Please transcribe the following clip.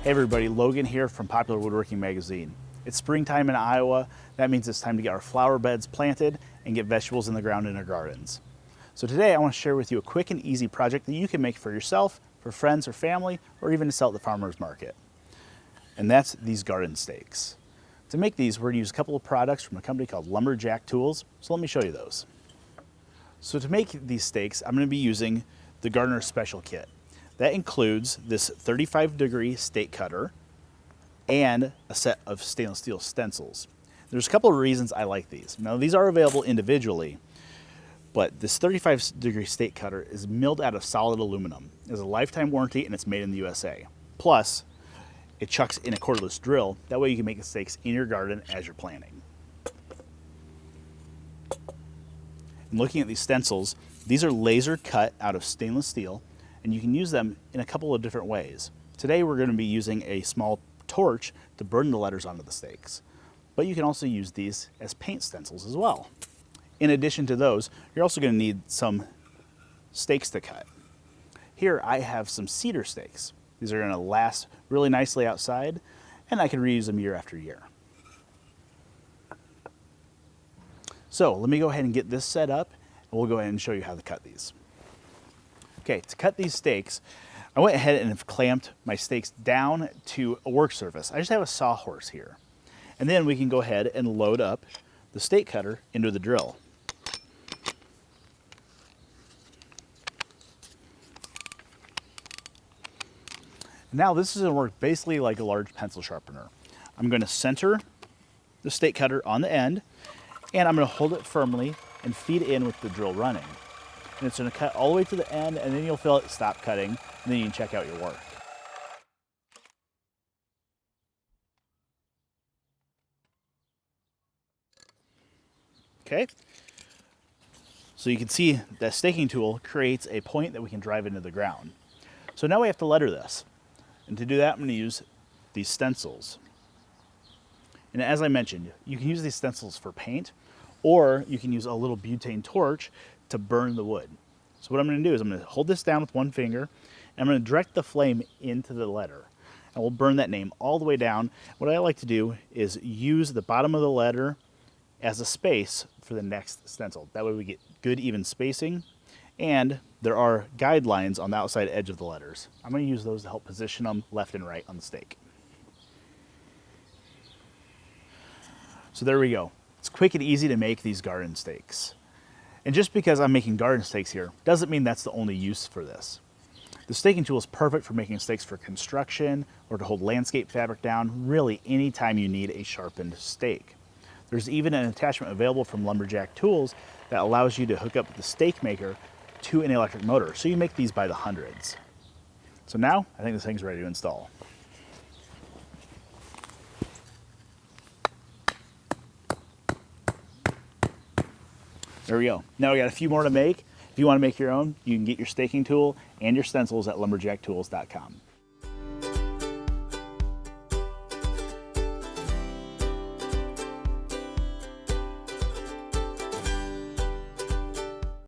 Hey everybody, Logan here from Popular Woodworking Magazine. It's springtime in Iowa. That means it's time to get our flower beds planted and get vegetables in the ground in our gardens. So today I want to share with you a quick and easy project that you can make for yourself, for friends or family, or even to sell at the farmer's market. And that's these garden stakes. To make these, we're going to use a couple of products from a company called Lumberjack tools. So let me show you those. So to make these stakes, I'm going to be using the Gardener Special Kit. That includes this 35-degree stake cutter and a set of stainless steel stencils. There's a couple of reasons I like these. Now, these are available individually, but this 35-degree stake cutter is milled out of solid aluminum. It has a lifetime warranty and it's made in the USA. Plus, it chucks in a cordless drill. That way you can make the stakes in your garden as you're planting. And looking at these stencils, these are laser cut out of stainless steel, and you can use them in a couple of different ways. Today we're going to be using a small torch to burn the letters onto the stakes, but you can also use these as paint stencils as well. In addition to those, you're also going to need some stakes to cut. Here I have some cedar stakes. These are going to last really nicely outside, and I can reuse them year after year. So let me go ahead and get this set up, and we'll go ahead and show you how to cut these. Okay, to cut these stakes, I went ahead and have clamped my stakes down to a work surface. I just have a sawhorse here. And then we can go ahead and load up the stake cutter into the drill. Now this is going to work basically like a large pencil sharpener. I'm going to center the stake cutter on the end, and I'm going to hold it firmly and feed in with the drill running. And it's going to cut all the way to the end, and then you'll feel it stop cutting, and then you can check out your work. Okay, so you can see that staking tool creates a point that we can drive into the ground. So now we have to letter this. And to do that, I'm going to use these stencils. And as I mentioned, you can use these stencils for paint, or you can use a little butane torch to burn the wood. So what I'm going to do is I'm going to hold this down with one finger, and I'm going to direct the flame into the letter. And we'll burn that name all the way down. What I like to do is use the bottom of the letter as a space for the next stencil. That way we get good even spacing, and there are guidelines on the outside edge of the letters. I'm going to use those to help position them left and right on the stake. So there we go. It's quick and easy to make these garden stakes. And just because I'm making garden stakes here doesn't mean that's the only use for this. The staking tool is perfect for making stakes for construction or to hold landscape fabric down, really anytime you need a sharpened stake. There's even an attachment available from Lumberjack tools that allows you to hook up the stake maker to an electric motor. So you make these by the hundreds. So now I think this thing's ready to install. There we go. Now we got a few more to make. If you want to make your own, you can get your staking tool and your stencils at lumberjacktools.com.